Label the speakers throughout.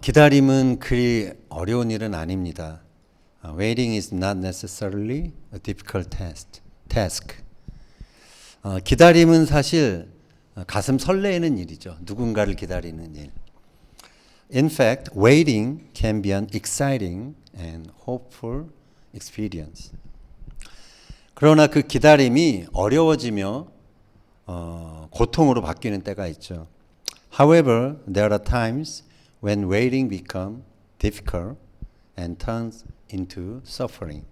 Speaker 1: 기다림은 그리 어려운 일은 아닙니다. Waiting is not necessarily a difficult task. 기다림은 사실 가슴 설레이는 일이죠. 누군가를 기다리는 일. In fact, waiting can be an exciting and hopeful experience. 그러나 그 기다림이 어려워지며 고통으로 바뀌는 때가 있죠. However, there are times when waiting becomes difficult and turns into suffering.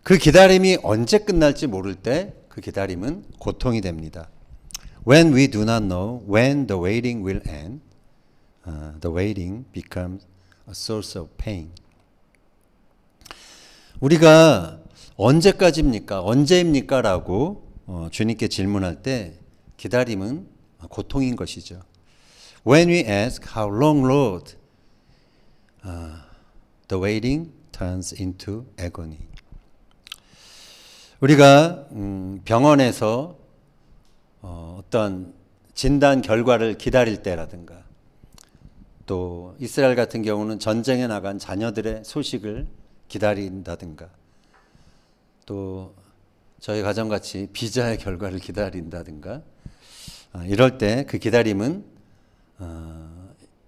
Speaker 1: 그 기다림이 언제 끝날지 모를 때 그 기다림은 고통이 됩니다. When we do not know when the waiting will end, the waiting becomes a source of pain. 우리가 언제입니까? 라고 주님께 질문할 때 기다림은 고통인 것이죠. When we ask, how long, Lord? The waiting turns into agony. 우리가 병원에서 어떤 진단 결과를 기다릴 때라든가 또 이스라엘 같은 경우는 전쟁에 나간 자녀들의 소식을 기다린다든가 또 저희 가정같이 비자의 결과를 기다린다든가 이럴 때 그 기다림은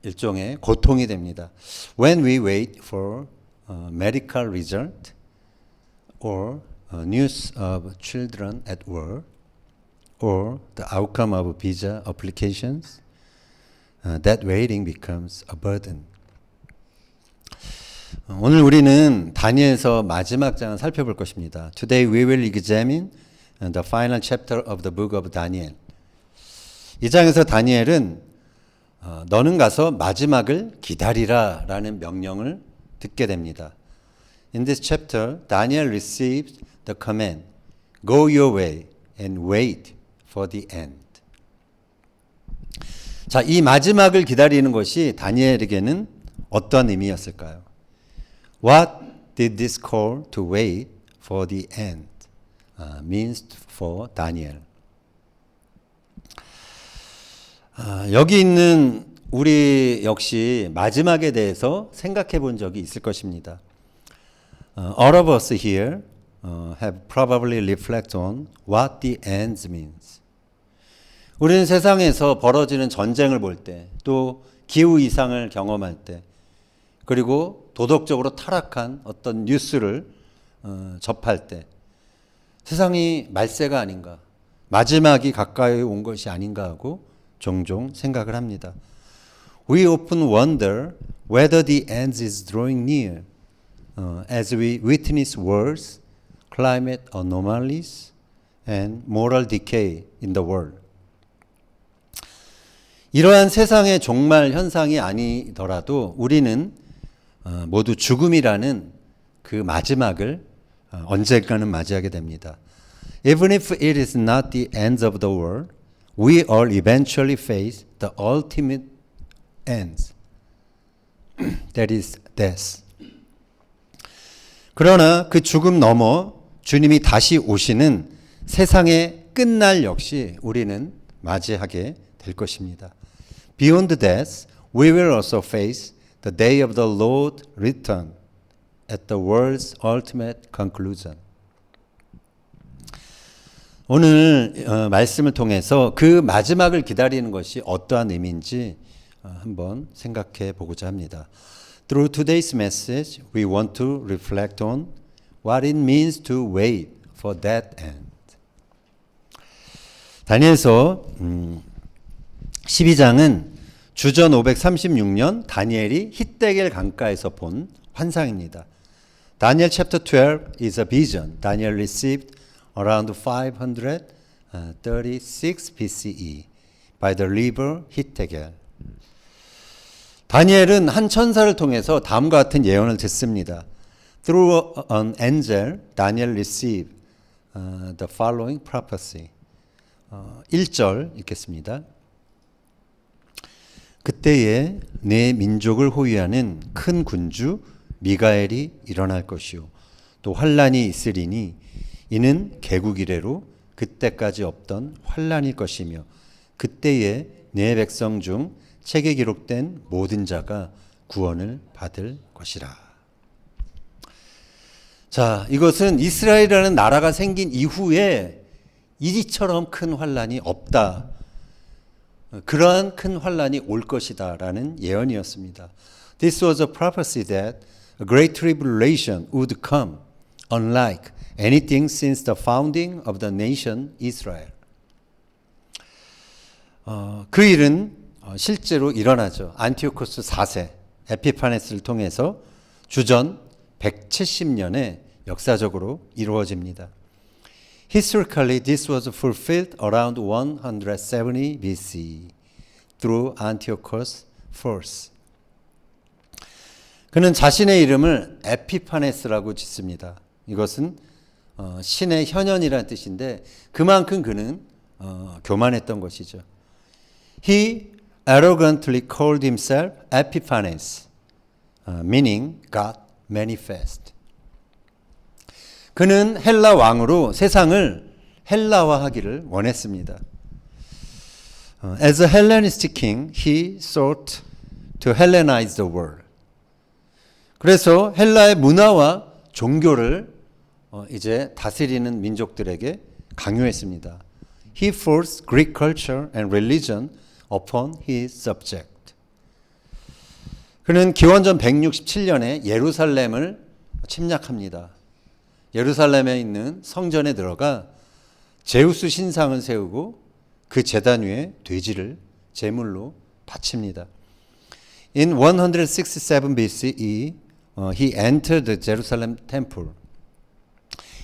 Speaker 1: 일종의 고통이 됩니다. When we wait for medical result or news of children at war or the outcome of visa applications, that waiting becomes a burden. 오늘 우리는 다니엘서 마지막 장을 살펴볼 것입니다. Today we will examine the final chapter of the book of Daniel. 이 장에서 다니엘은 너는 가서 마지막을 기다리라 라는 명령을 듣게 됩니다. In this chapter, Daniel received the command, go your way and wait for the end. 자, 이 마지막을 기다리는 것이 다니엘에게는 어떤 의미였을까요? What did this call to wait for the end means for Daniel? 여기 있는 우리 역시 마지막에 대해서 생각해 본 적이 있을 것입니다. All of us here have probably reflected on what the end means. 우리는 세상에서 벌어지는 전쟁을 볼 때, 또 기후 이상을 경험할 때, 그리고 도덕적으로 타락한 어떤 뉴스를 접할 때 세상이 말세가 아닌가, 마지막이 가까이 온 것이 아닌가 하고 종종 생각을 합니다. We often wonder whether the end is drawing near as we witness wars, climate anomalies, and moral decay in the world. 이러한 세상의 종말 현상이 아니더라도 우리는 모두 죽음이라는 그 마지막을 언젠가는 맞이하게 됩니다. Even if it is not the end of the world, we all eventually face the ultimate end. That is death. 그러나 그 죽음 넘어 주님이 다시 오시는 세상의 끝날 역시 우리는 맞이하게 될 것입니다. Beyond death, we will also face the day of the Lord's return at the world's ultimate conclusion. 오늘 말씀을 통해서 그 마지막을 기다리는 것이 어떠한 의미인지 한번 생각해 보고자 합니다. Through today's message, we want to reflect on what it means to wait for that end. 다니엘서 12장은 주전 536년 다니엘이 히데겔 강가에서 본 환상입니다. Daniel chapter 12 is a vision Daniel received around 536 BCE by the river 히데겔. 다니엘은 한 천사를 통해서 다음과 같은 예언을 듣습니다. Through an angel, Daniel received the following prophecy. 1절 읽겠습니다. 그때에 내 민족을 호위하는 큰 군주 미가엘이 일어날 것이요 또 환란이 있으리니 이는 개국 이래로 그때까지 없던 환란일 것이며 그때에 내 백성 중 책에 기록된 모든 자가 구원을 받을 것이라. 자, 이것은 이스라엘이라는 나라가 생긴 이후에 이처럼 큰 환란이 없다. 그러한 큰 환란이 올 것이다 라는 예언이었습니다. This was a prophecy that a great tribulation would come, unlike anything since the founding of the nation Israel. 그 일은 실제로 일어나죠. 안티오코스 4세 에피파네스를 통해서 주전 170년에 역사적으로 이루어집니다. Historically, this was fulfilled around 170 BC through Antiochus I. 그는 자신의 이름을 에피파네스라고 짓습니다. 이것은 신의 현현이라는 뜻인데 그만큼 그는 교만했던 것이죠. He arrogantly called himself Epiphanes, meaning God manifest. 그는 헬라 왕으로 세상을 헬라화하기를 원했습니다. As a Hellenistic king, he sought to Hellenize the world. 그래서 헬라의 문화와 종교를 이제 다스리는 민족들에게 강요했습니다. He forced Greek culture and religion upon his subject. 그는 기원전 167년에 예루살렘을 침략합니다. 예루살렘에 있는 성전에 들어가 제우스 신상을 세우고 그 제단 위에 돼지를 제물로 바칩니다. In 167 BCE, he entered the Jerusalem temple,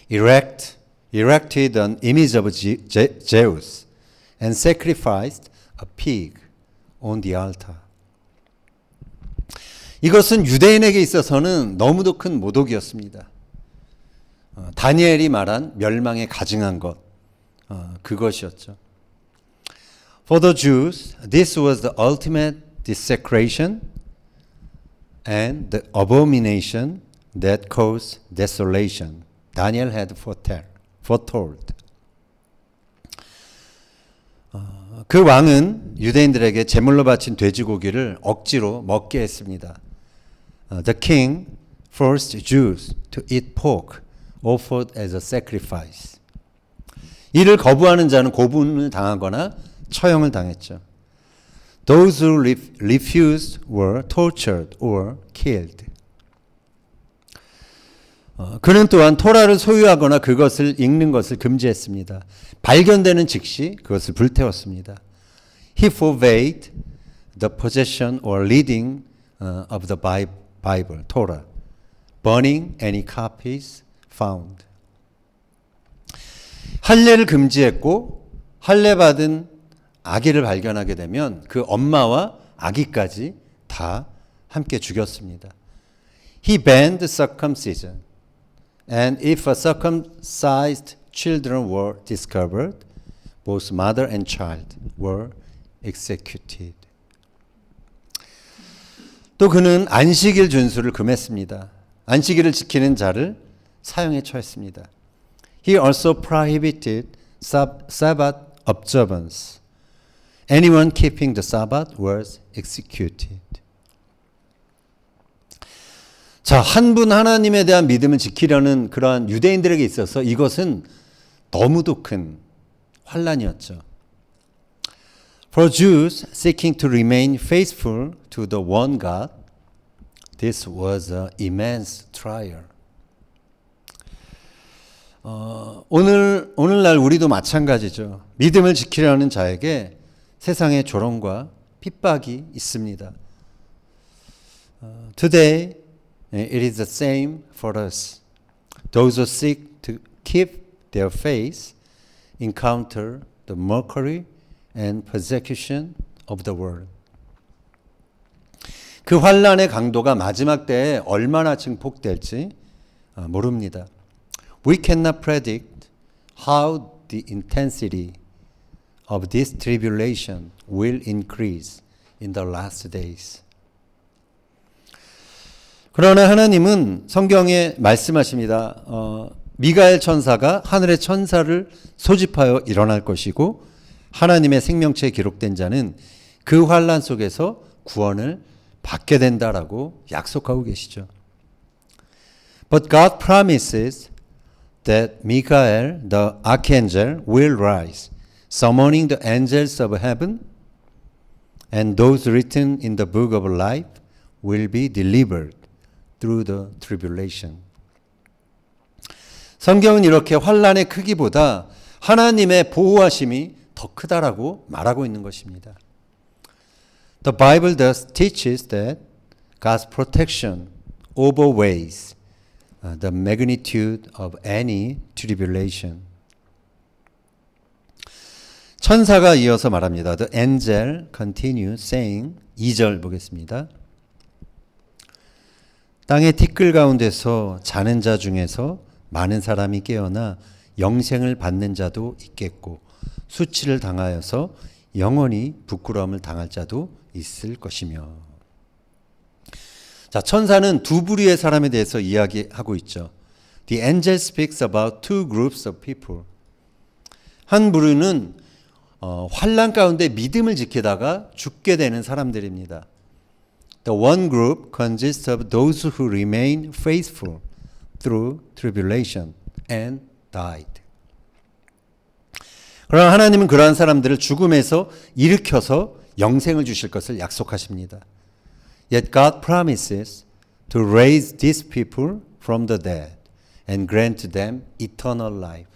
Speaker 1: erected an image of Zeus, and sacrificed a pig on the altar. 이것은 유대인에게 있어서는 너무도 큰 모독이었습니다. 다니엘이 말한 멸망에 가증한 것, 그것이었죠. For the Jews, this was the ultimate desecration and the abomination that caused desolation. Daniel had foretold. 그 왕은 유대인들에게 제물로 바친 돼지고기를 억지로 먹게 했습니다. The king forced Jews to eat pork offered as a sacrifice. 이를 거부하는 자는 고문을 당하거나 처형을 당했죠. Those who refused were tortured or killed. 그는 또한 토라를 소유하거나 그것을 읽는 것을 금지했습니다. 발견되는 즉시 그것을 불태웠습니다. He forbade the possession or reading of the Bible, Torah, burning any copies found. 할례를 금지했고 할례 받은 아기를 발견하게 되면 그 엄마와 아기까지 다 함께 죽였습니다. He banned circumcision. And if a circumcised children were discovered, both mother and child were executed. 또 그는 안식일 준수를 금했습니다. 안식일을 지키는 자를 사형에 처했습니다. He also prohibited Sabbath observance. Anyone keeping the Sabbath was executed. 자, 한 분 하나님에 대한 믿음을 지키려는 그러한 유대인들에게 있어서 이것은 너무도 큰 환란이었죠. For Jews seeking to remain faithful to the one God, this was an immense trial. 오늘날 우리도 마찬가지죠. 믿음을 지키려는 자에게 세상의 조롱과 핍박이 있습니다. Today, it is the same for us. Those who seek to keep their faith encounter the mockery and persecution of the world. 그 환란의 강도가 마지막 때에 얼마나 증폭될지 모릅니다. We cannot predict how the intensity of this tribulation will increase in the last days. 그러나 하나님은 성경에 말씀하십니다. 미가엘 천사가 하늘의 천사를 소집하여 일어날 것이고 하나님의 생명체에 기록된 자는 그 환난 속에서 구원을 받게 된다라고 약속하고 계시죠. But God promises that Michael, the archangel, will rise, summoning the angels of heaven, and those written in the book of life will be delivered through the tribulation. 성경은 이렇게 환난의 크기보다 하나님의 보호하심이 더 크다라고 말하고 있는 것입니다. The Bible thus teaches that God's protection overweighs the magnitude of any tribulation. 천사가 이어서 말합니다. The angel continues saying, 2절 보겠습니다. 땅의 티끌 가운데서 자는 자 중에서 많은 사람이 깨어나 영생을 받는 자도 있겠고 수치를 당하여서 영원히 부끄러움을 당할 자도 있을 것이며. 자, 천사는 두 부류의 사람에 대해서 이야기하고 있죠. The angel speaks about two groups of people. 한 부류는 환난 가운데 믿음을 지키다가 죽게 되는 사람들입니다. The one group consists of those who remain faithful through tribulation and died. 그러나 하나님은 그러한 사람들을 죽음에서 일으켜서 영생을 주실 것을 약속하십니다. Yet God promises to raise these people from the dead and grant them eternal life.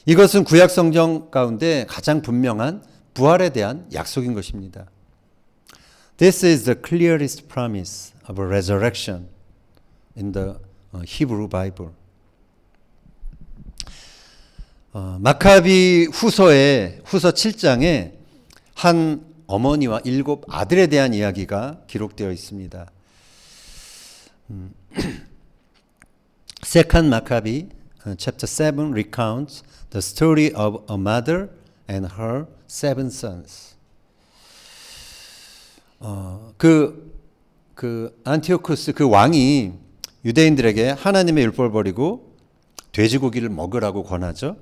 Speaker 1: 이것은 구약 성경 가운데 가장 분명한 부활에 대한 약속인 것입니다. This is the clearest promise of a resurrection in the Hebrew Bible. 마카비 후서 7장에 한 어머니와 7 아들에 대한 이야기가 기록되어 있습니다. Second Maccabi chapter 7 recounts the story of a mother and her 7 sons. 안티오쿠스 그 왕이 유대인들에게 하나님의 율법을 버리고 돼지고기를 먹으라고 권하죠.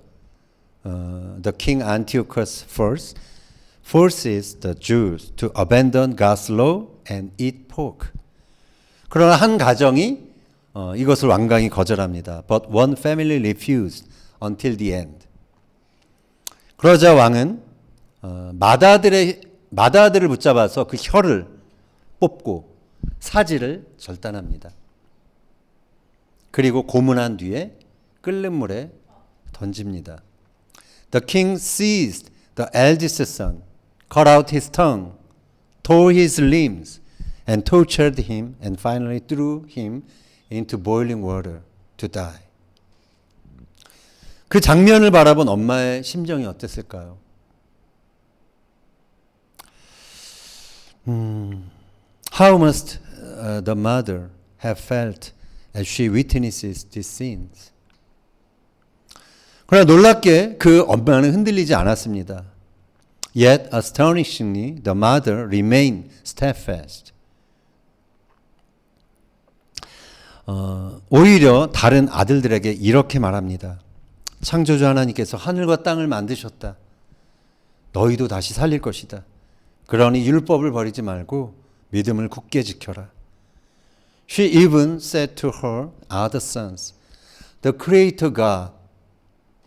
Speaker 1: The king Antiochus first forces the Jews to abandon God's law and eat pork. 그러나 한 가정이 이것을 완강히 거절합니다. But one family refused until the end. 그러자 왕은 맏아들을 붙잡아서 그 혀를 뽑고 사지를 절단합니다. 그리고 고문한 뒤에 끓는 물에 던집니다. The king seized the eldest son, cut out his tongue, tore his limbs, and tortured him, and finally threw him into boiling water to die. 그 장면을 바라본 엄마의 심정이 어땠을까요? How must the mother have felt as she witnesses these scenes? 그러나 놀랍게 그 엄마는 흔들리지 않았습니다. Yet astonishingly, the mother remained steadfast. 오히려 다른 아들들에게 이렇게 말합니다. 창조주 하나님께서 하늘과 땅을 만드셨다. 너희도 다시 살릴 것이다. 그러니 율법을 버리지 말고 믿음을 굳게 지켜라. She even said to her other sons, The Creator God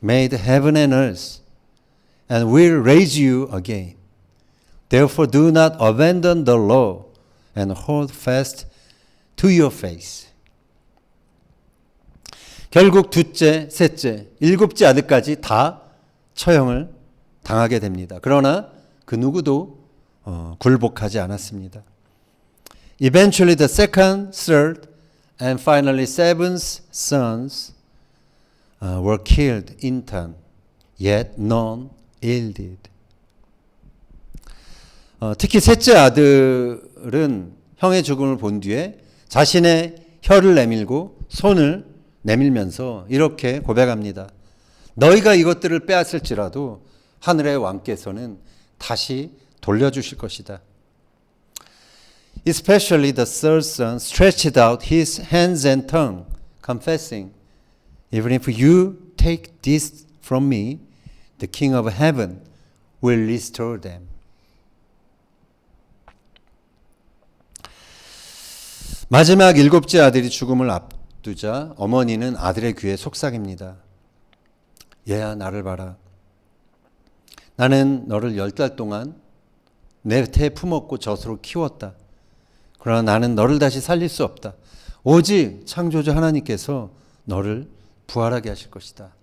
Speaker 1: made heaven and earth, and will raise you again. Therefore do not abandon the law and hold fast to your faith. 결국 둘째, 셋째, 7째 아들까지 다 처형을 당하게 됩니다. 그러나 그 누구도 굴복하지 않았습니다. Eventually the second, third, and finally 7th sons were killed in turn, yet none yielded. 특히 셋째 아들은 형의 죽음을 본 뒤에 자신의 혀를 내밀고 손을 내밀면서 이렇게 고백합니다. 너희가 이것들을 빼앗을지라도 하늘의 왕께서는 다시 돌려주실 것이다. Especially the third son stretched out his hands and tongue, confessing, Even if you take this from me, the King of heaven will restore them. 마지막 일곱째 아들이 죽음을 앞두자 어머니는 아들의 귀에 속삭입니다. 얘야, 나를 봐라. 나는 너를 10달 동안 내 태에 품었고 젖으로 키웠다. 그러나 나는 너를 다시 살릴 수 없다. 오직 창조주 하나님께서 너를 부활하게 하실 것이다.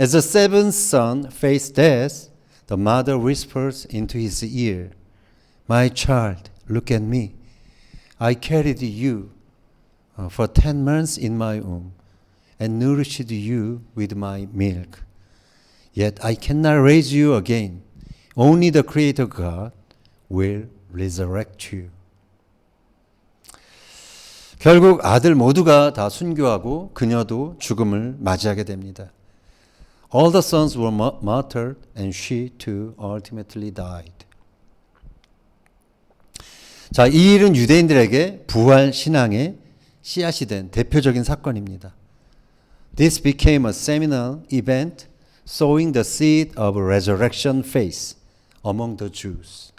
Speaker 1: As the seventh son faced death, the mother whispers into his ear, My child, look at me. I carried you for 10 months in my womb and nourished you with my milk. Yet I cannot raise you again. Only the Creator God will resurrect you. 결국 아들 모두가 다 순교하고 그녀도 죽음을 맞이하게 됩니다. All the sons were martyred and she too ultimately died. 자, 이 일은 유대인들에게 부활 신앙의 씨앗이 된 대표적인 사건입니다. This became a seminal event sowing the seed of resurrection faith among the Jews.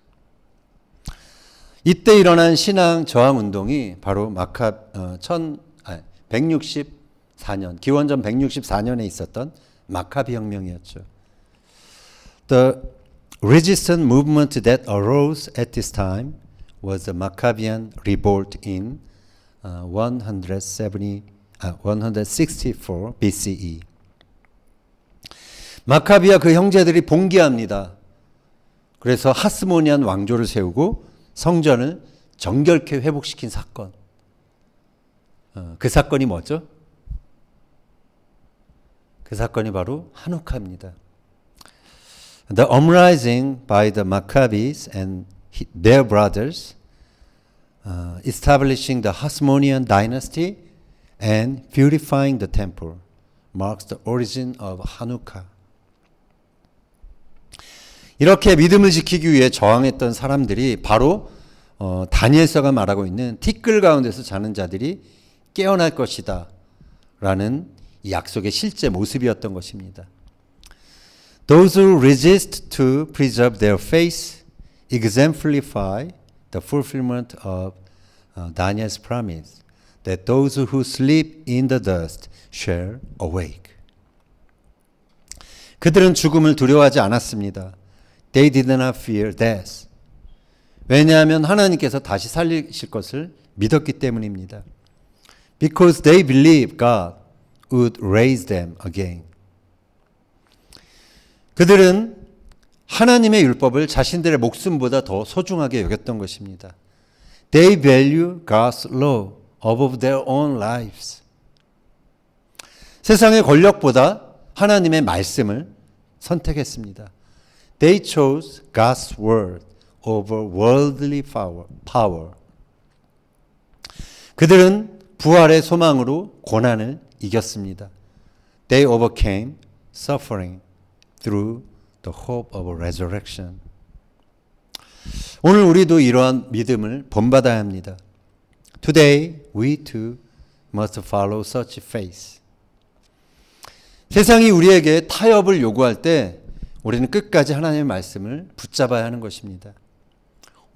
Speaker 1: 이때 일어난 신앙 저항 운동이 바로 164년, 기원전 164년에 있었던 마카비 혁명이었죠. The resistance movement that arose at this time was the Maccabean revolt in 164 BCE. 마카비와 그 형제들이 봉기합니다. 그래서 하스모니안 왕조를 세우고 성전을 정결케 회복시킨 사건. 그 사건이 뭐죠? 그 사건이 바로 하누카입니다. The uprising by the Maccabees and their brothers, establishing the Hasmonean dynasty and purifying the temple, marks the origin of Hanukkah. 이렇게 믿음을 지키기 위해 저항했던 사람들이 바로 다니엘서가 말하고 있는 티끌 가운데서 자는 자들이 깨어날 것이다 라는 이 약속의 실제 모습이었던 것입니다. Those who resist to preserve their faith exemplify the fulfillment of Daniel's promise that those who sleep in the dust shall awake. 그들은 죽음을 두려워하지 않았습니다. They did not fear death. 왜냐하면 하나님께서 다시 살리실 것을 믿었기 때문입니다. Because they believed God would raise them again. 그들은 하나님의 율법을 자신들의 목숨보다 더 소중하게 여겼던 것입니다. They value God's law above their own lives. 세상의 권력보다 하나님의 말씀을 선택했습니다. They chose God's word over worldly power. 그들은 부활의 소망으로 고난을 이겼습니다. They overcame suffering through the hope of resurrection. 오늘 우리도 이러한 믿음을 본받아야 합니다. Today we too must follow such faith. 세상이 우리에게 타협을 요구할 때 우리는 끝까지 하나님의 말씀을 붙잡아야 하는 것입니다.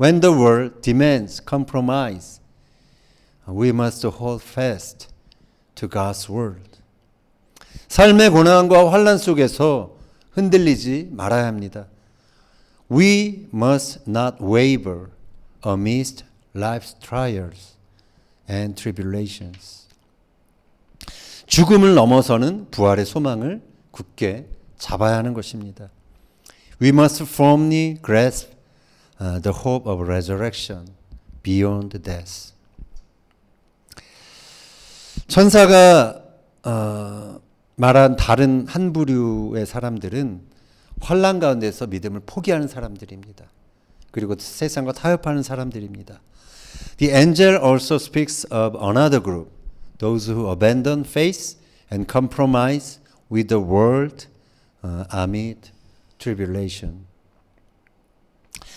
Speaker 1: When the world demands compromise, we must hold fast to God's word. 삶의 고난과 환난 속에서 흔들리지 말아야 합니다. We must not waver amidst life's trials and tribulations. 죽음을 넘어서는 부활의 소망을 굳게 잡아야 하는 것입니다. We must firmly grasp the hope of resurrection beyond death. 천사가 말한 다른 한 부류의 사람들은 환난 가운데서 믿음을 포기하는 사람들입니다. 그리고 세상과 타협하는 사람들입니다. The angel also speaks of another group, those who abandon faith and compromise with the world amid tribulation.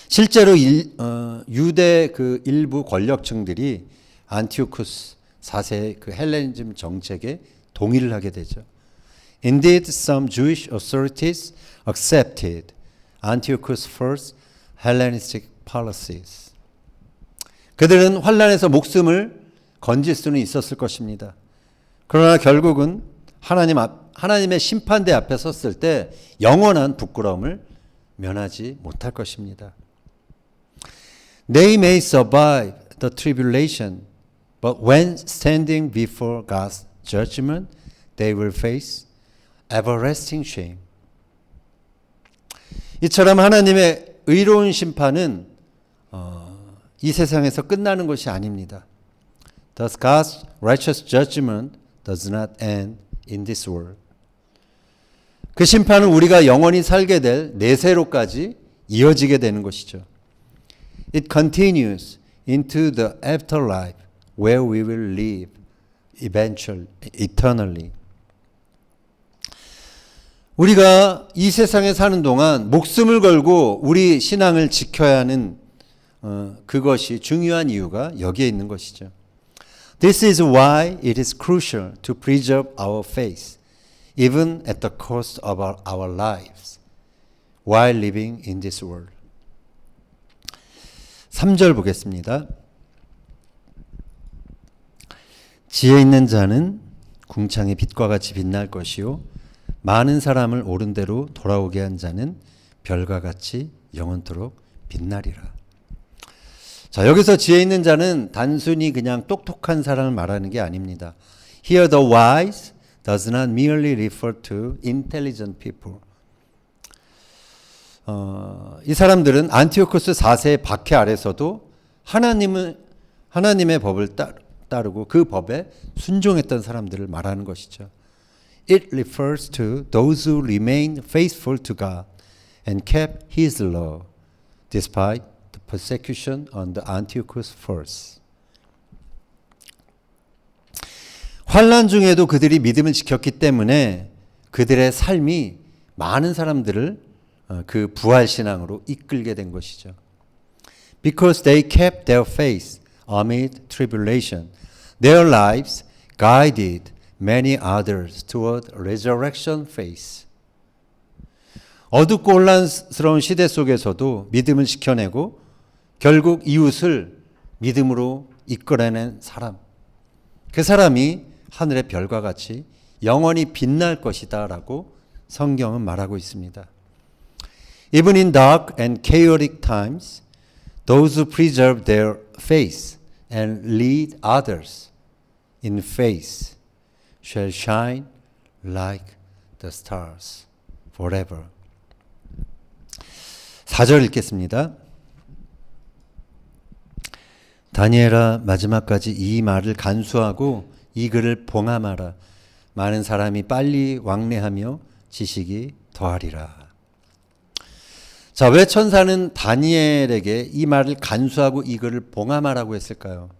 Speaker 1: 실제로 유대 그 일부 권력층들이 안티오쿠스 4세의 그 헬레니즘 정책에 동의를 하게 되죠. Indeed, some Jewish authorities accepted Antiochus' first Hellenistic policies. 그들은 환난에서 목숨을 건질 수는 있었을 것입니다. 그러나 결국은 하나님의 심판대 앞에 섰을 때 영원한 부끄러움을 면하지 못할 것입니다. They may survive the tribulation, but when standing before God's judgment, they will face everlasting shame. 이처럼 하나님의 의로운 심판은 이 세상에서 끝나는 것이 아닙니다. Thus God's righteous judgment does not end in this world. 그 심판은 우리가 영원히 살게 될 내세로까지 이어지게 되는 것이죠. It continues into the afterlife where we will live eternally. 우리가 이 세상에 사는 동안 목숨을 걸고 우리 신앙을 지켜야 하는 그것이 중요한 이유가 여기에 있는 것이죠. This is why it is crucial to preserve our faith, even at the cost of our lives, while living in this world. 3절 보겠습니다. 지혜 있는 자는 궁창의 빛과 같이 빛날 것이요 많은 사람을 옳은 대로 돌아오게 한 자는 별과 같이 영원토록 빛나리라. 자, 여기서 지혜 있는 자는 단순히 그냥 똑똑한 사람을 말하는 게 아닙니다. Here the wise does not merely refer to intelligent people. 이 사람들은 안티오코스 4세의 박해 아래서도 하나님의 법을 따르고 그 법에 순종했던 사람들을 말하는 것이죠. It refers to those who remained faithful to God and kept His law despite the persecution on the Antiochus first. 환난 중에도 그들이 믿음을 지켰기 때문에 그들의 삶이 많은 사람들을 그 부활 신앙으로 이끌게 된 것이죠. Because they kept their faith amid tribulation, their lives guided many others toward resurrection faith. 어둡고 혼란스러운 시대 속에서도 믿음을 지켜내고 결국 이웃을 믿음으로 이끌어낸 사람. 그 사람이 하늘의 별과 같이 영원히 빛날 것이다 라고 성경은 말하고 있습니다. Even in dark and chaotic times, those who preserve their faith and lead others in faith shall shine like the stars forever. 4절 읽겠습니다. 다니엘아 마지막까지 이 말을 간수하고 이 글을 봉함하라. 많은 사람이 빨리 왕래하며 지식이 더하리라. 자, 왜 천사는 다니엘에게 이 말을 간수하고 이 글을 봉함하라고 했을까요?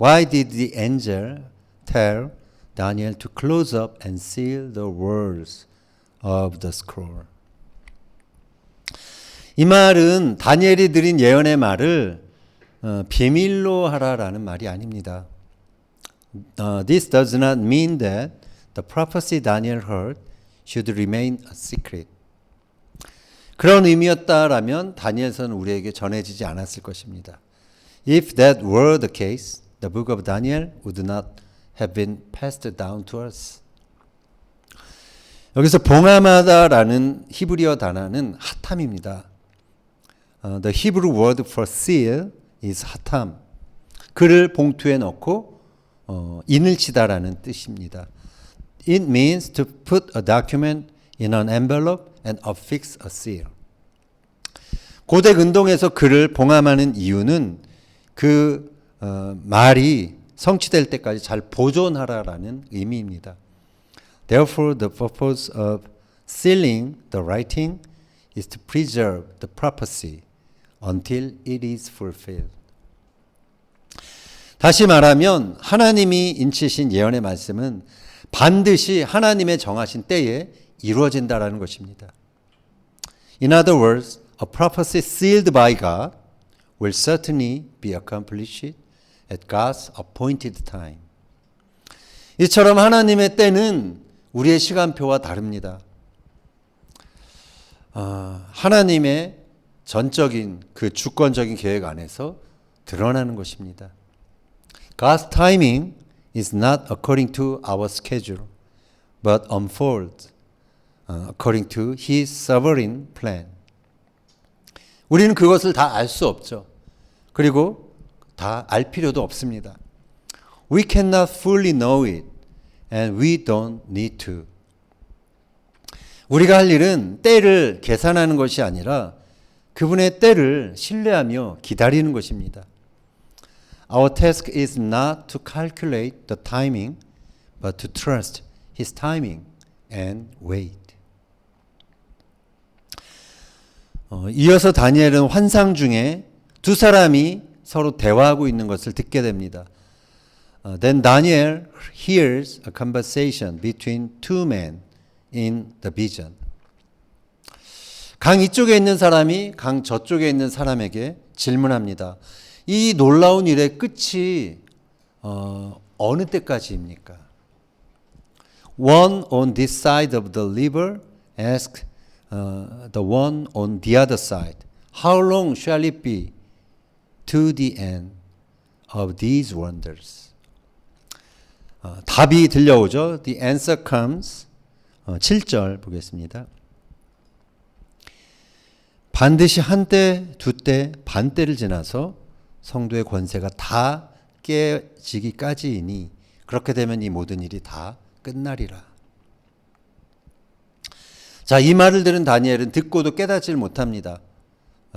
Speaker 1: Why did the angel tell Daniel to close up and seal the words of the scroll? 이 말은 다니엘이 드린 예언의 말을 비밀로 하라라는 말이 아닙니다. This does not mean that the prophecy Daniel heard should remain a secret. 그런 의미였다라면 다니엘서는 우리에게 전해지지 않았을 것입니다. If that were the case, the book of Daniel would not have been passed down to us. 여기서 봉함하다라는 히브리어 단어는 하탐입니다. The Hebrew word for seal is 하탐. 글을 봉투에 넣고 인을 치다라는 뜻입니다. It means to put a document in an envelope and affix a seal. 고대 근동에서 글을 봉함하는 이유는 그 말이 성취될 때까지 잘 보존하라라는 의미입니다. Therefore, the purpose of sealing the writing is to preserve the prophecy until it is fulfilled. 다시 말하면 하나님이 인치신 예언의 말씀은 반드시 하나님의 정하신 때에 이루어진다라는 것입니다. In other words, a prophecy sealed by God will certainly be accomplished at God's appointed time. 이처럼 하나님의 때는 우리의 시간표와 다릅니다. 하나님의 전적인 그 주권적인 계획 안에서 드러나는 것입니다. God's timing is not according to our schedule, but unfolds according to His sovereign plan. 우리는 그것을 다 알 수 없죠. 그리고 다 알 필요도 없습니다. We cannot fully know it, and we don't need to. 우리가 할 일은 때를 계산하는 것이 아니라 그분의 때를 신뢰하며 기다리는 것입니다. Our task is not to calculate the timing, but to trust His timing and wait. 이어서 다니엘은 환상 중에 두 사람이 서로 대화하고 있는 것을 듣게 됩니다. Then Daniel hears a conversation between two men in the vision. 강 이쪽에 있는 사람이 강 저쪽에 있는 사람에게 질문합니다. 이 놀라운 일의 끝이 어느 때까지입니까? One on this side of the river asked the one on the other side, How long shall it be to the end of these wonders? 답이 들려오죠. The answer comes. 7절 보겠습니다. 반드시 한때, 두때, 반때를 지나서 성도의 권세가 다 깨지기까지이니 그렇게 되면 이 모든 일이 다 끝나리라. 자, 이 말을 들은 다니엘은 듣고도 깨닫질 못합니다.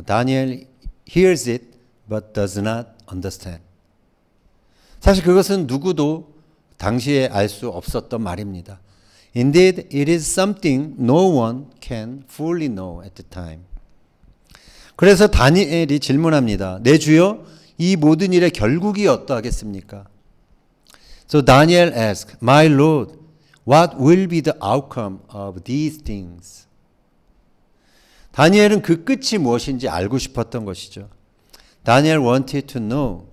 Speaker 1: Daniel hears it but does not understand. 사실 그것은 누구도 당시에 알 수 없었던 말입니다. Indeed, it is something no one can fully know at the time. 그래서 다니엘이 질문합니다. 내 주여, 이 모든 일의 결국이 어떠하겠습니까? So Daniel asked, My Lord, what will be the outcome of these things? 다니엘은 그 끝이 무엇인지 알고 싶었던 것이죠. Daniel wanted to know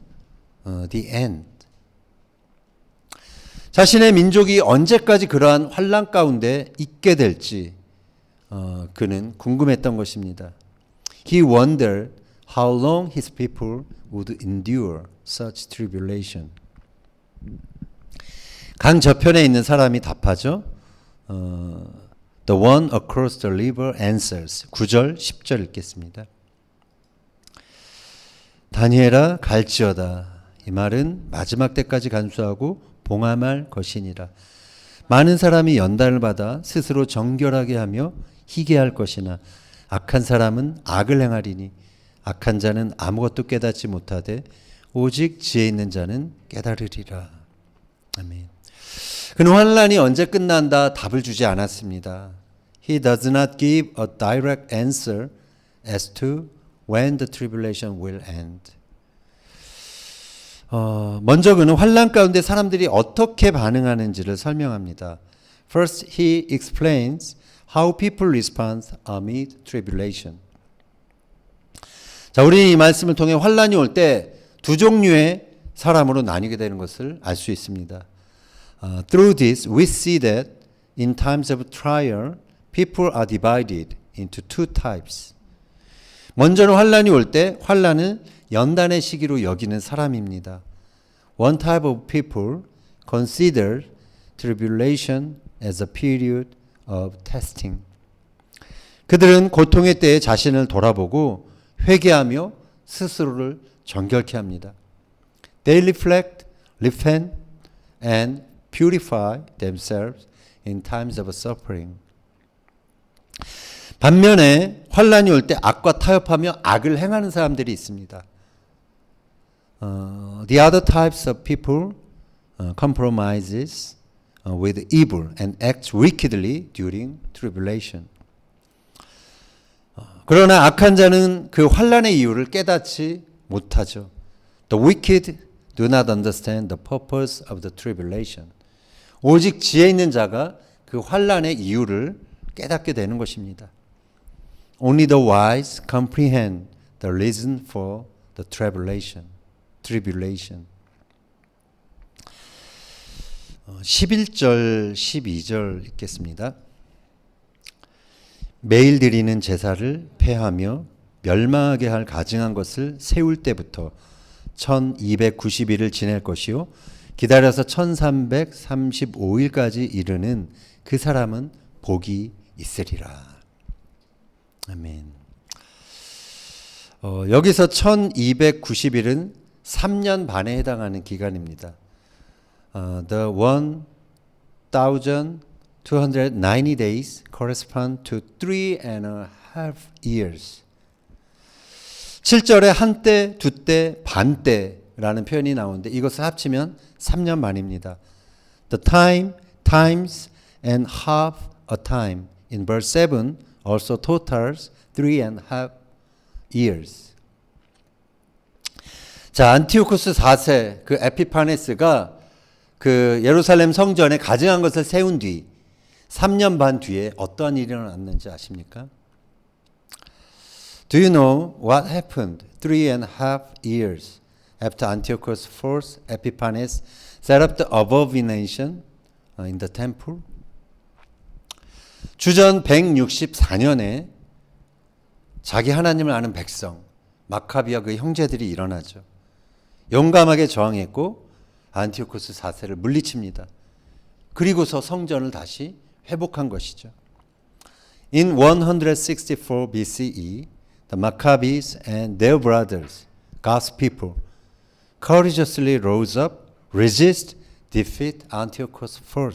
Speaker 1: the end. 자신의 민족이 언제까지 그러한 환난 가운데 있게 될지 그는 궁금했던 것입니다. He wondered how long his people would endure such tribulation. 강 저편에 있는 사람이 답하죠. The one across the river answers. 9절, 10절 읽겠습니다. 다니엘아 갈지어다. 이 말은 마지막 때까지 간수하고 봉함할 것이니라. 많은 사람이 연단을 받아 스스로 정결하게 하며 희게 할 것이나 악한 사람은 악을 행하리니 악한 자는 아무것도 깨닫지 못하되 오직 지혜 있는 자는 깨달으리라. 아멘. 그는 환난이 언제 끝난다 답을 주지 않았습니다. He does not give a direct answer as to when the tribulation will end. 먼저 그는 환난 가운데 사람들이 어떻게 반응하는지를 설명합니다. First, he explains how people respond amid tribulation. 자, 우리 이 말씀을 통해 환난이 올 때 두 종류의 사람으로 나뉘게 되는 것을 알 수 있습니다. Through this, we see that in times of trial, people are divided into two types. 먼저는 환난이 올 때 환난은 연단의 시기로 여기는 사람입니다. One type of people consider tribulation as a period of testing. 그들은 고통의 때에 자신을 돌아보고 회개하며 스스로를 정결케 합니다. They reflect, repent, and purify themselves in times of suffering. 반면에 환난이 올 때 악과 타협하며 악을 행하는 사람들이 있습니다. The other types of people compromises with evil and acts wickedly during tribulation. 그러나 악한 자는 그 환난의 이유를 깨닫지 못하죠. The wicked do not understand the purpose of the tribulation. 오직 지혜 있는 자가 그 환난의 이유를 깨닫게 되는 것입니다. Only the wise comprehend the reason for the tribulation. 11절, 12절 읽겠습니다. 매일 드리는 제사를 폐하며 멸망하게 할 가증한 것을 세울 때부터 1290일을 지낼 것이요 기다려서 1335일까지 이르는 그 사람은 복이 있으리라. 아멘. 여기서 1290일은 3년 반에 해당하는 기간입니다. The 1290 days correspond to 3.5 years. 7절에 한때, 두때, 반때라는 표현이 나오는데 이것을 합치면 3년 만입니다. The time, times, and half a time in verse 7 also totals 3.5 years. 자, 안티오코스 4세 그 에피파네스가 그 예루살렘 성전에 가증한 것을 세운 뒤 3년 반 뒤에 어떠한 일이 일어났는지 아십니까? Do you know what happened 3.5 years after Antiochus IV Epiphanes set up the abomination in the temple? 주전 164년에 자기 하나님을 아는 백성 마카비와 그 형제들이 일어나죠. 용감하게 저항했고 안티오코스 4세를 물리칩니다. 그리고서 성전을 다시 회복한 것이죠. In 164 BCE, the Maccabees and their brothers, God's people, courageously rose up, resist, defeat Antiochus I,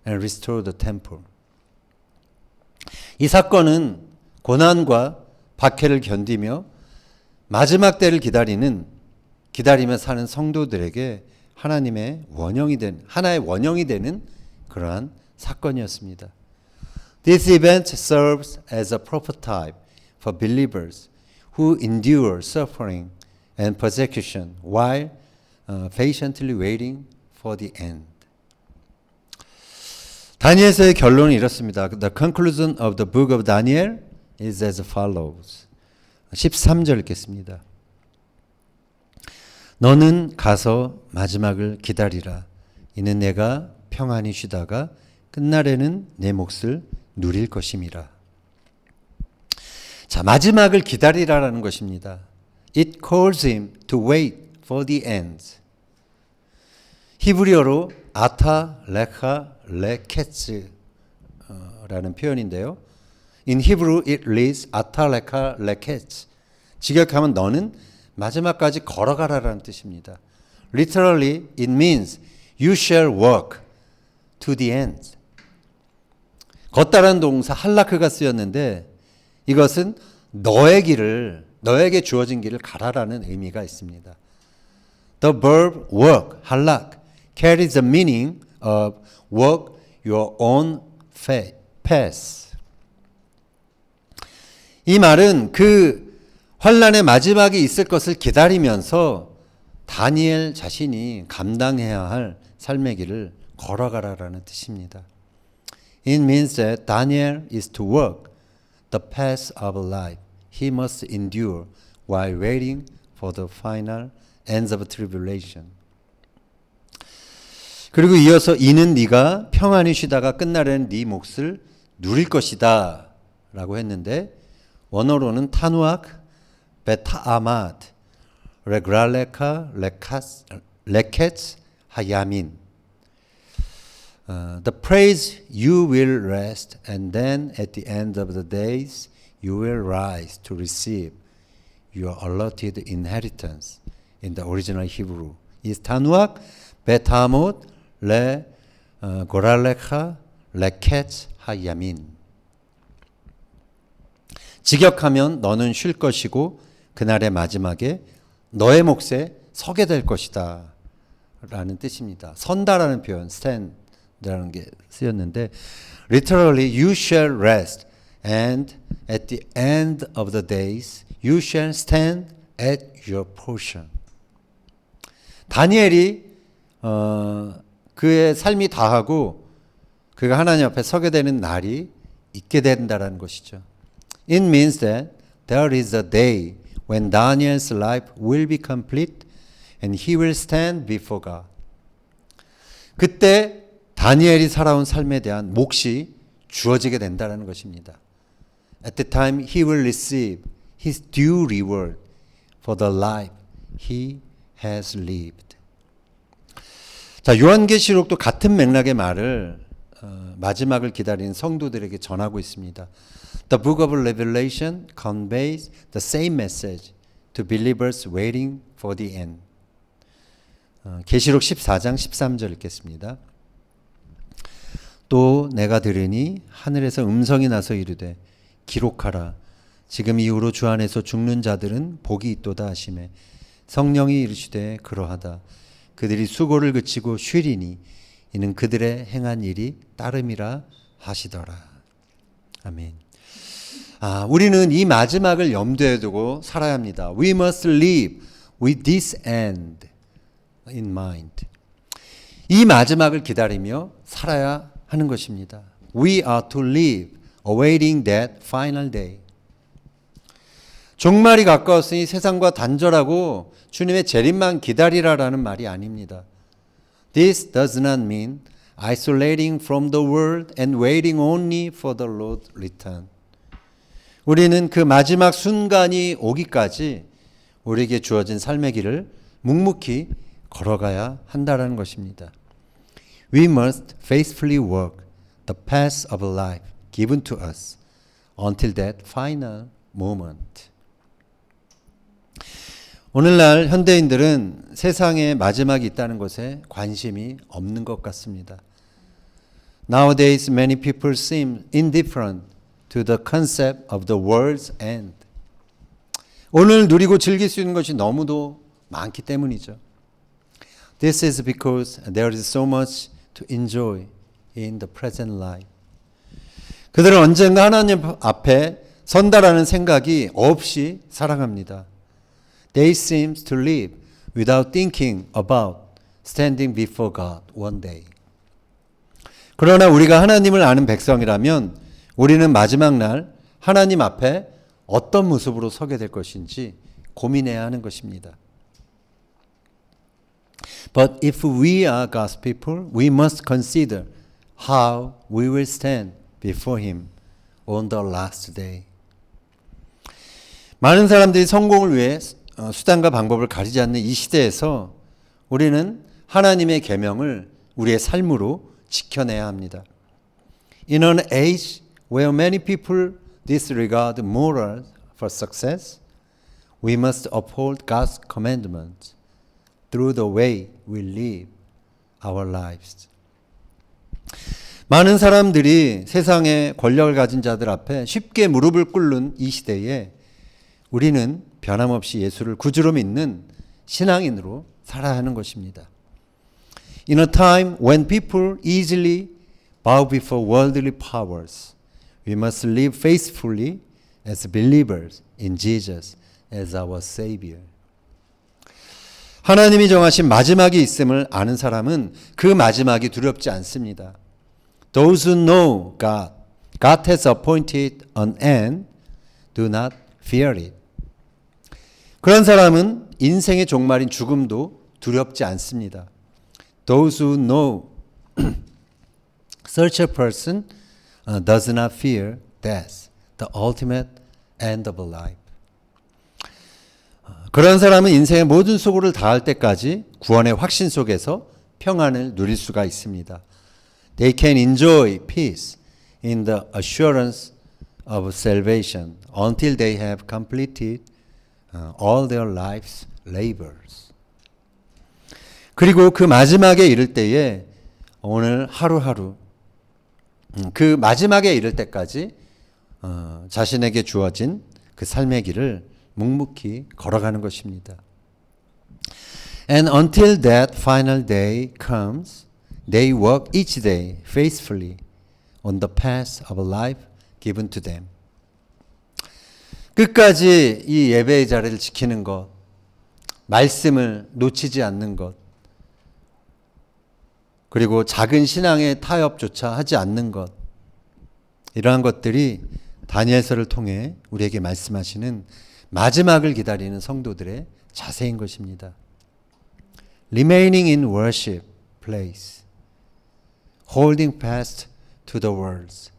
Speaker 1: and restore the temple. 이 사건은 고난과 박해를 견디며 마지막 때를 기다리며 사는 성도들에게 하나님의 원형이 된 하나의 원형이 되는 그러한 사건이었습니다. This event serves as a prototype for believers who endure suffering and persecution while patiently waiting for the end. 다니엘서의 결론은 이렇습니다. The conclusion of the book of Daniel is as follows. 13절 읽겠습니다. 너는 가서 마지막을 기다리라. 이는 내가 평안히 쉬다가 끝날에는 내 몫을 누릴 것임이라. 자, 마지막을 기다리라라는 것입니다. It calls him to wait for the end. 히브리어로 아타 레카 레케츠라는 표현인데요. In Hebrew it reads 아타 레카 레케츠. 직역하면 너는 마지막까지 걸어가라라는 뜻입니다. Literally it means you shall walk to the end. 걷다라는 동사 할라크가 쓰였는데 이것은 너에게 주어진 길을 가라라는 의미가 있습니다. The verb walk, 할락, carries the meaning of walk your own path. 이 말은 그 환란의 마지막이 있을 것을 기다리면서 다니엘 자신이 감당해야 할 삶의 길을 걸어가라라는 뜻입니다. It means that Daniel is to walk the path of life he must endure while waiting for the final ends of tribulation. 그리고 이어서 이는 네가 평안히 쉬다가 끝날에는 네 몫을 누릴 것이다 라고 했는데 원어로는 타누악 베타아마드 레그랄레카 레켓 하야민. The praise you will rest and then at the end of the days you will rise to receive your allotted inheritance in the original Hebrew is 타누악 베타아못 레 고랄레카 레켓 하야민. 직역하면 너는 쉴 것이고 그날의 마지막에 너의 몫에 서게 될 것이다 라는 뜻입니다. 선다라는 표현 stand라는 게 쓰였는데 literally you shall rest and at the end of the days you shall stand at your portion. 다니엘이 그의 삶이 다하고 그가 하나님 앞에 서게 되는 날이 있게 된다라는 것이죠. It means that there is a day when Daniel's life will be complete and he will stand before God. 그때 다니엘이 살아온 삶에 대한 몫이 주어지게 된다는 것입니다. At the time he will receive his due reward for the life he has lived. 자, 요한계시록도 같은 맥락의 말을 마지막을 기다리는 성도들에게 전하고 있습니다. The book of Revelation conveys the same message to believers waiting for the end. 계시록 14장 13절 읽겠습니다. 또 내가 들으니 하늘에서 음성이 나서 이르되 기록하라. 지금 이후로 주 안에서 죽는 자들은 복이 있도다 하시매 성령이 이르시되 그러하다. 그들이 수고를 그치고 쉬리니 이는 그들의 행한 일이 따름이라 하시더라. 아멘. 우리는 이 마지막을 염두에 두고 살아야 합니다. We must live with this end in mind. 이 마지막을 기다리며 살아야 하는 것입니다. We are to live awaiting that final day. 종말이 가까웠으니 세상과 단절하고 주님의 재림만 기다리라라는 말이 아닙니다. This does not mean isolating from the world and waiting only for the Lord's return. 우리는 그 마지막 순간이 오기까지 우리에게 주어진 삶의 길을 묵묵히 걸어가야 한다는 것입니다. We must faithfully work the path of life given to us until that final moment. 오늘날 현대인들은 세상에 마지막이 있다는 것에 관심이 없는 것 같습니다. Nowadays, many people seem indifferent to the concept of the world's end. 오늘 누리고 즐길 수 있는 것이 너무도 많기 때문이죠. This is because there is so much to enjoy in the present life. 그들은 언젠가 하나님 앞에 선다라는 생각이 없이 살아갑니다. They seem to live without thinking about standing before God one day. 그러나 우리가 하나님을 아는 백성이라면 우리는 마지막 날 하나님 앞에 어떤 모습으로 서게 될 것인지 고민해야 하는 것입니다. But if we are God's people, we must consider how we will stand before Him on the last day. 많은 사람들이 성공을 위해 수단과 방법을 가리지 않는 이 시대에서 우리는 하나님의 계명을 우리의 삶으로 지켜내야 합니다. In an age where many people disregard morals for success, we must uphold God's commandments through the way we live our lives. 많은 사람들이 세상의 권력을 가진 자들 앞에 쉽게 무릎을 꿇는 이 시대에 우리는 변함없이 예수를 구주로 믿는 신앙인으로 살아야 하는 것입니다. In a time when people easily bow before worldly powers, we must live faithfully as believers in Jesus as our Savior. 하나님이 정하신 마지막이 있음을 아는 사람은 그 마지막이 두렵지 않습니다. Those who know God has appointed an end, do not fear it. 그런 사람은 인생의 종말인 죽음도 두렵지 않습니다. Those who know such a person does not fear death, the ultimate end of life. 그런 사람은 인생의 모든 수고를 다할 때까지 구원의 확신 속에서 평안을 누릴 수가 있습니다. They can enjoy peace in the assurance of salvation until they have completed all their life's labors. 그리고 그 마지막에 이를 때에 오늘 하루하루 그 마지막에 이를 때까지 자신에게 주어진 그 삶의 길을 묵묵히 걸어가는 것입니다. And until that final day comes, they work each day faithfully on the path of life given to them. 끝까지 이 예배의 자리를 지키는 것, 말씀을 놓치지 않는 것, 그리고 작은 신앙의 타협조차 하지 않는 것, 이러한 것들이 다니엘서를 통해 우리에게 말씀하시는 마지막을 기다리는 성도들의 자세인 것입니다. Remaining in worship place, holding fast to the words,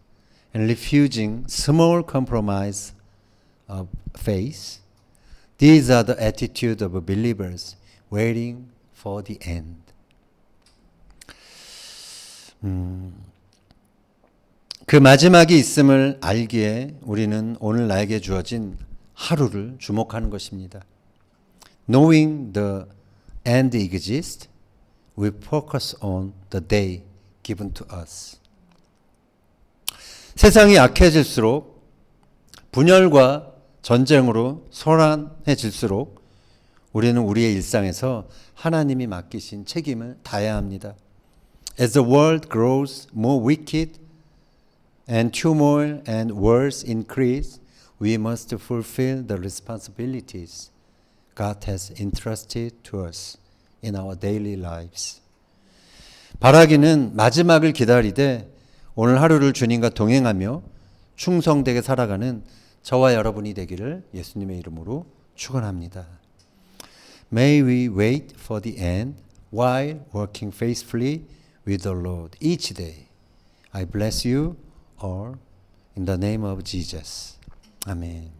Speaker 1: and refusing small compromise of faith. These are the attitude of believers waiting for the end. 그 마지막이 있음을 알기에 우리는 오늘 나에게 주어진 하루를 주목하는 것입니다. Knowing the end exists, we focus on the day given to us. 세상이 약해질수록 분열과 전쟁으로 소란해질수록 우리는 우리의 일상에서 하나님이 맡기신 책임을 다해야 합니다. As the world grows more wicked and turmoil and wars increase, we must fulfill the responsibilities God has entrusted to us in our daily lives. 바라기는 마지막을 기다리되 오늘 하루를 주님과 동행하며 충성되게 살아가는 저와 여러분이 되기를 예수님의 이름으로 축원합니다. May we wait for the end while working faithfully with the Lord each day. I bless you all in the name of Jesus. 아멘.